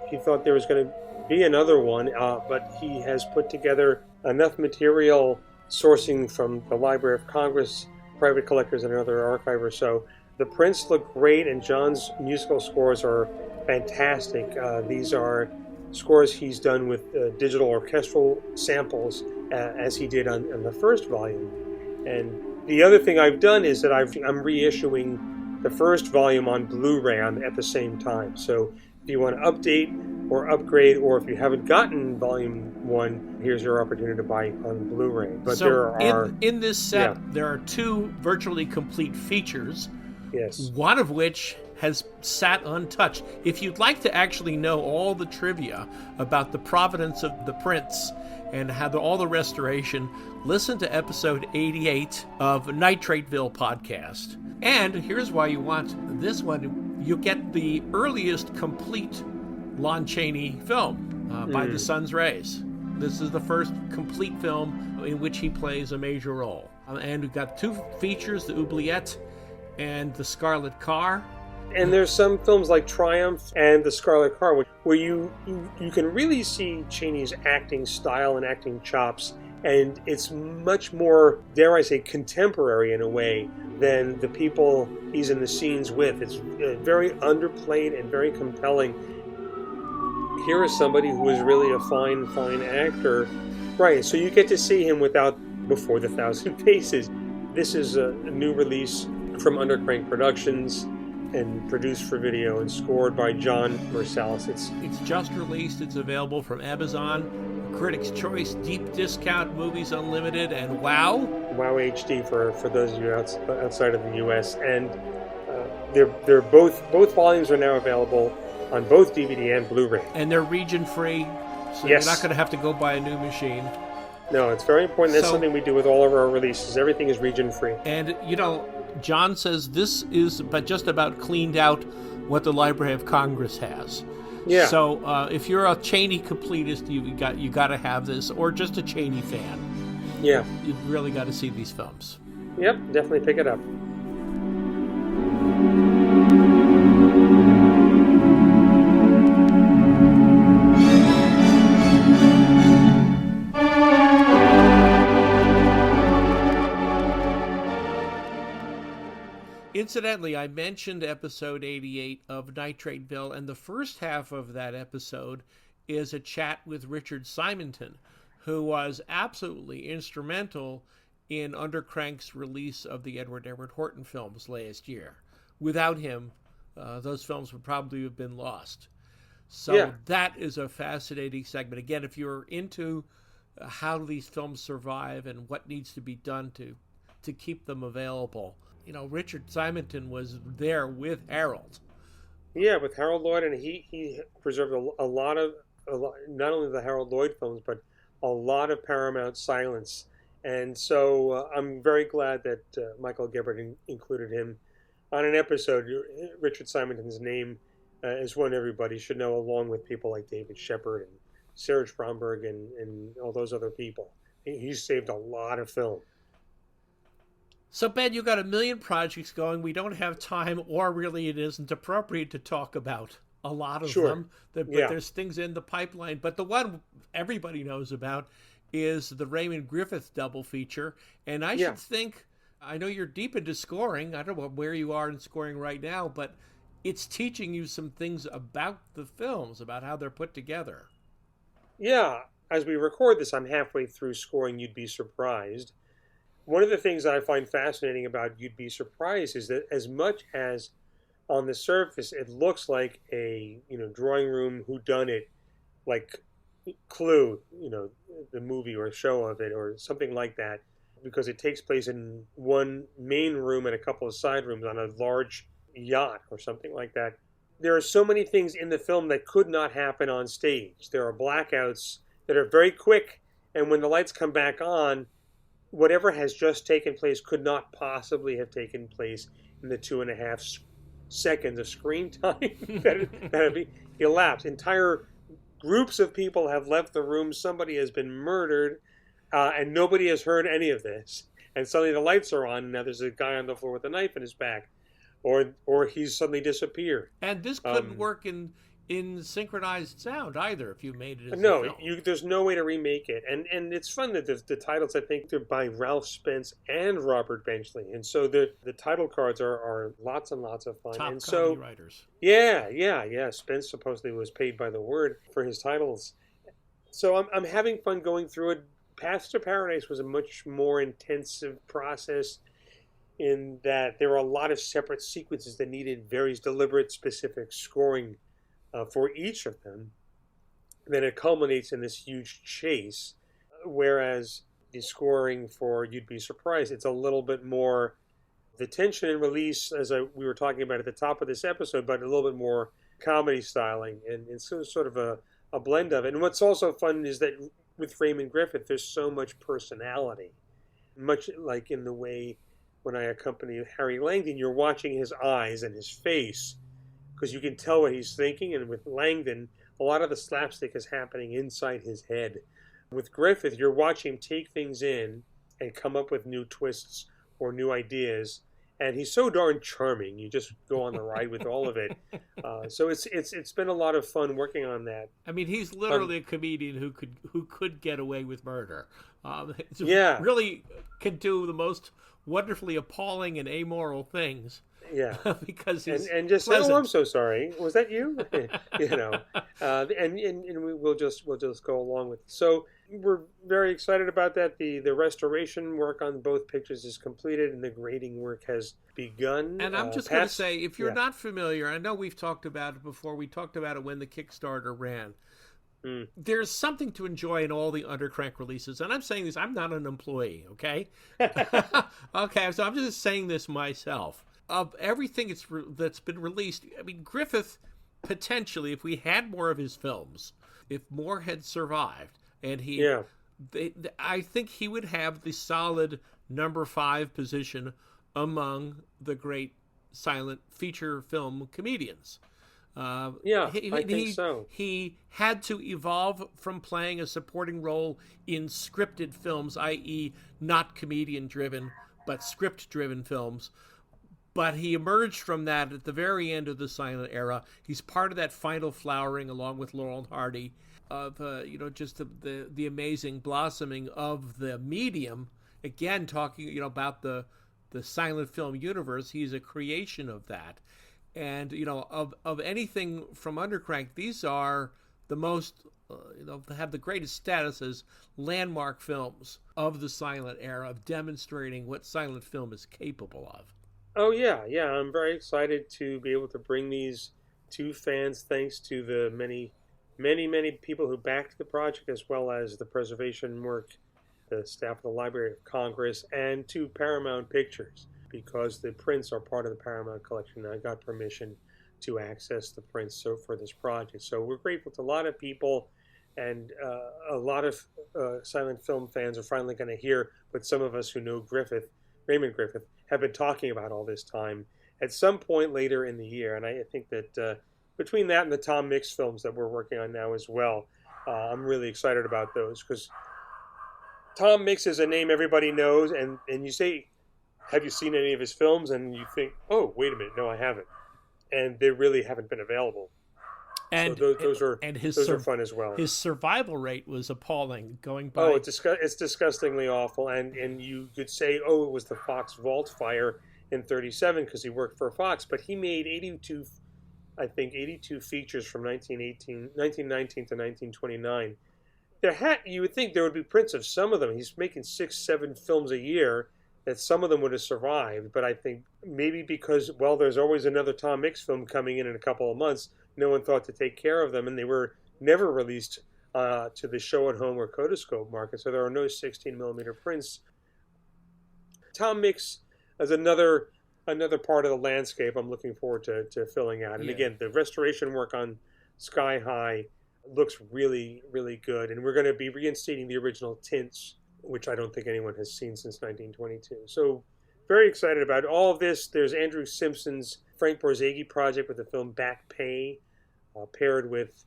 he thought there was going to be another one, but he has put together enough material sourcing from the Library of Congress, private collectors, and another archiver. So the prints look great, and John's musical scores are fantastic. These are scores he's done with digital orchestral samples, as he did on the first volume. And the other thing I've done is that I'm reissuing the first volume on Blu-ray at the same time. So if you want to update or upgrade, or if you haven't gotten Volume 1, here's your opportunity to buy on Blu-ray. But so there are in this set, there are 2 virtually complete features. Yes. One of which has sat untouched. If you'd like to actually know all the trivia about the provenance of the prints and how all the restoration, listen to episode 88 of Nitrateville podcast. And here's why you want this one. You get the earliest complete Lon Chaney film by The Sun's Rays. This is the first complete film in which he plays a major role. And we've got 2 features, the Oubliette and the Scarlet Car. And there's some films like Triumph and The Scarlet Car where you can really see Chaney's acting style and acting chops, and it's much more, dare I say, contemporary in a way than the people he's in the scenes with. It's very underplayed and very compelling. Here is somebody who is really a fine actor. Right, so you get to see him without Before the Thousand Faces. This is a new release from Undercrank Productions, and produced for video and scored by John Marsalis. It's just released. It's available from Amazon, Critics' Choice, Deep Discount, Movies Unlimited, and Wow HD for those of you outside of the U.S. And they're both volumes are now available on both DVD and Blu-ray. And they're region free, so you're not going to have to go buy a new machine. No, it's very important. That's something we do with all of our releases. Everything is region free. And John says this is just about cleaned out what the Library of Congress has. Yeah. So if you're a Chaney completist, you got to have this, or just a Chaney fan. Yeah. You've really got to see these films. Yep, definitely pick it up. Incidentally, I mentioned episode 88 of Nitrateville, and the first half of that episode is a chat with Richard Simonton, who was absolutely instrumental in Undercrank's release of the Edward Horton films last year. Without him, those films would probably have been lost. So that is a fascinating segment. Again, if you're into how these films survive and what needs to be done to keep them available, Richard Simonton was there with Harold. Yeah, with Harold Lloyd, and he preserved a lot, not only the Harold Lloyd films, but a lot of Paramount silence. And so I'm very glad that Michael Gebert included him on an episode. Richard Simonton's name is one everybody should know, along with people like David Shepard and Serge Bromberg and all those other people. He saved a lot of film. So, Ben, you got a million projects going. We don't have time, or really it isn't appropriate to talk about a lot of them. But there's things in the pipeline. But the one everybody knows about is the Raymond Griffith double feature. And I should think I know you're deep into scoring. I don't know where you are in scoring right now, but it's teaching you some things about the films, about how they're put together. Yeah, as we record this, I'm halfway through scoring You'd Be Surprised. One of the things I find fascinating about You'd Be Surprised is that as much as on the surface it looks like a drawing room whodunit, like Clue, the movie or show of it or something like that, because it takes place in one main room and a couple of side rooms on a large yacht or something like that. There are so many things in the film that could not happen on stage. There are blackouts that are very quick, and when the lights come back on, whatever has just taken place could not possibly have taken place in the 2.5 seconds of screen time that have elapsed. Entire groups of people have left the room. Somebody has been murdered, and nobody has heard any of this. And suddenly the lights are on, and now there's a guy on the floor with a knife in his back, or he's suddenly disappeared. And this couldn't work in synchronized sound either if you made it as no, a film. There's no way to remake it. And it's fun that the titles, I think, they're by Ralph Spence and Robert Benchley. And so the title cards are lots and lots of fun. Top and comedy so, writers. Yeah. Spence supposedly was paid by the word for his titles. So I'm having fun going through it. Paths to Paradise was a much more intensive process in that there were a lot of separate sequences that needed very deliberate, specific scoring for each of them. Then it culminates in this huge chase, whereas the scoring for You'd Be Surprised, it's a little bit more the tension and release, as we were talking about at the top of this episode, but a little bit more comedy styling, and it's sort of a blend of it. And what's also fun is that with Raymond Griffith, there's so much personality, much like in the way when I accompany Harry Langdon, you're watching his eyes and his face because you can tell what he's thinking. And with Langdon, a lot of the slapstick is happening inside his head. With Griffith, you're watching him take things in and come up with new twists or new ideas. And he's so darn charming. You just go on the ride with all of it. So it's been a lot of fun working on that. I mean, he's literally a comedian who could get away with murder. Yeah, really can do the most wonderfully appalling and amoral things. Yeah, because he's and just pleasant. say, "Oh, I'm so sorry. Was that you?" And we'll just go along with it. So we're very excited about that. The restoration work on both pictures is completed, and the grading work has begun. And I'm just going to say, if you're not familiar, I know we've talked about it before. We talked about it when the Kickstarter ran. There's something to enjoy in all the Undercrank releases. And I'm saying this, I'm not an employee, okay? Okay, so I'm just saying this myself. Of everything that's been released, I mean, Griffith, potentially, if we had more of his films, if more had survived, and I think he would have the solid number 5 position among the great silent feature film comedians. I think so. He had to evolve from playing a supporting role in scripted films, i.e. not comedian-driven, but script-driven films. But he emerged from that at the very end of the silent era. He's part of that final flowering, along with Laurel and Hardy, of just the amazing blossoming of the medium. Again, talking about the silent film universe, he's a creation of that. And of anything from Undercrank, these are the most have the greatest status as landmark films of the silent era, of demonstrating what silent film is capable of. Oh, yeah. I'm very excited to be able to bring these to fans, thanks to the many, many, many people who backed the project, as well as the preservation work, the staff of the Library of Congress, and to Paramount Pictures, because the prints are part of the Paramount collection. I got permission to access the prints for this project. So we're grateful to a lot of people, and a lot of silent film fans are finally going to hear what some of us who know Raymond Griffith, have been talking about all this time at some point later in the year. And I think that between that and the Tom Mix films that we're working on now as well, I'm really excited about those, because Tom Mix is a name everybody knows, and you say, have you seen any of his films? And you think, oh, wait a minute, no, I haven't. And they really haven't been available. And so those are and those are fun as well. His survival rate was appalling, going by. Oh, it's disgustingly awful. And you could say, oh, it was the Fox Vault fire in '37 because he worked for Fox, but he made 82 features from 1919 to 1929. You would think there would be prints of some of them. He's making 6-7 films a year, that some of them would have survived. But I think maybe because, well, there's always another Tom Mix film coming in a couple of months, no one thought to take care of them, and they were never released to the show at home or Kodascope market, so there are no 16 millimeter prints. Tom Mix is another part of the landscape I'm looking forward to filling out. And again, the restoration work on Sky High looks really, really good, and we're going to be reinstating the original tints, which I don't think anyone has seen since 1922. So very excited about all of this. There's Andrew Simpson's Frank Borzage project with the film Back Pay, paired with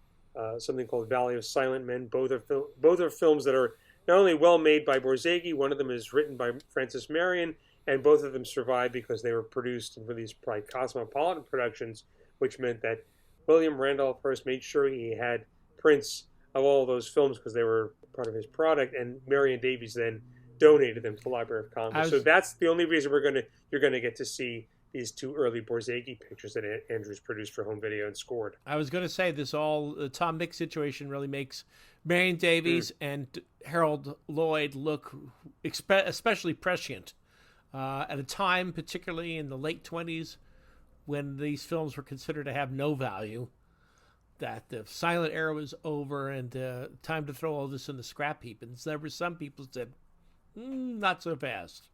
something called Valley of Silent Men. Both are films that are not only well made by Borzage, one of them is written by Francis Marion, and both of them survived because they were produced and released by Cosmopolitan Productions, which meant that William Randolph Hearst made sure he had prints of all of those films because they were part of his product, and Marion Davies then donated them to the Library of Congress. So that's the only reason you're going to get to see these two early Borzage pictures that Andrews produced for home video and scored. I was going to say the Tom Mix situation really makes Marion Davies and Harold Lloyd look especially prescient at a time, particularly in the late 20s, when these films were considered to have no value, that the silent era was over and time to throw all this in the scrap heap. And there were some people who said, not so fast.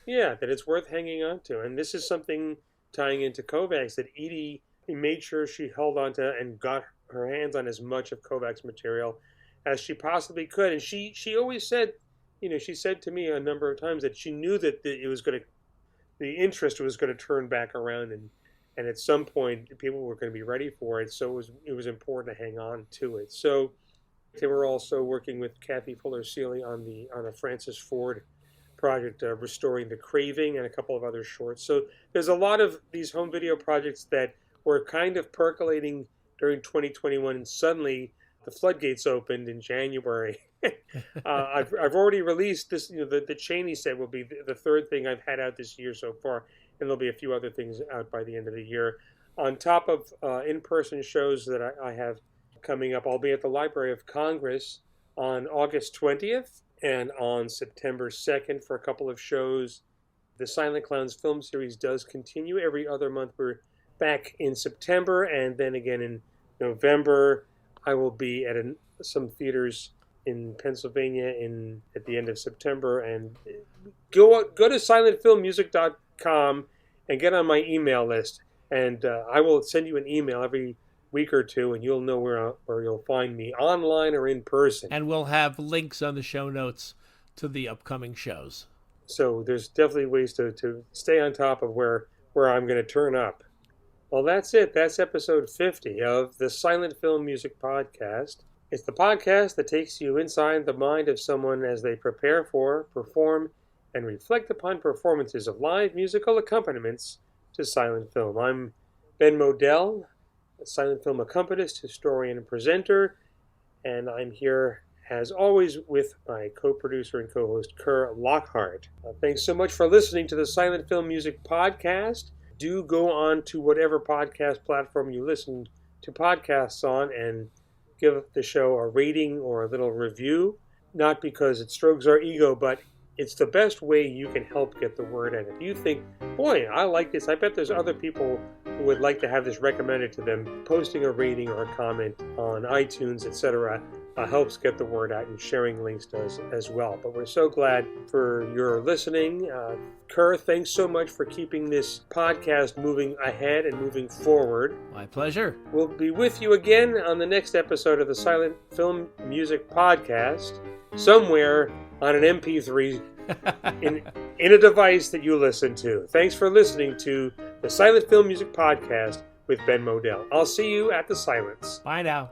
Yeah, that it's worth hanging on to. And this is something tying into Kovacs that Edie made sure she held on to and got her hands on as much of Kovacs material as she possibly could. And she always said, she said to me a number of times that she knew that the interest was going to turn back around, and at some point people were going to be ready for it. So it was important to hang on to it. So they were also working with Kathy Fuller Seeley on a Francis Ford project, restoring The Craving, and a couple of other shorts. So there's a lot of these home video projects that were kind of percolating during 2021, and suddenly the floodgates opened in January. I've already released this. The Cheney set will be the third thing I've had out this year so far, and there'll be a few other things out by the end of the year. On top of in-person shows that I have coming up, I'll be at the Library of Congress on August 20th and on September 2nd for a couple of shows. The Silent Clowns film series does continue every other month. We're back in September, and then again in November. I will be at some theaters in Pennsylvania at the end of September. And go to silentfilmmusic.com and get on my email list. And I will send you an email every week or two, and you'll know where you'll find me, online or in person. And we'll have links on the show notes to the upcoming shows. So there's definitely ways to stay on top of where I'm going to turn up. Well, that's it. That's episode 50 of the Silent Film Music Podcast. It's the podcast that takes you inside the mind of someone as they prepare for, perform, and reflect upon performances of live musical accompaniments to silent film. I'm Ben Modell, a silent film accompanist, historian, and presenter, and I'm here, as always, with my co-producer and co-host, Kerr Lockhart. Thanks so much for listening to the Silent Film Music Podcast. Do go on to whatever podcast platform you listen to podcasts on and give the show a rating or a little review. Not because it strokes our ego, but it's the best way you can help get the word out. If you think, boy, I like this, I bet there's other people who would like to have this recommended to them, posting a rating or a comment on iTunes, etc., helps get the word out, and sharing links does as well. But we're so glad for your listening. Kerr, thanks so much for keeping this podcast moving ahead and moving forward. My pleasure. We'll be with you again on the next episode of the Silent Film Music Podcast, somewhere on an MP3 in a device that you listen to. Thanks for listening to the Silent Film Music Podcast with Ben Modell. I'll see you at the Silence. Bye now.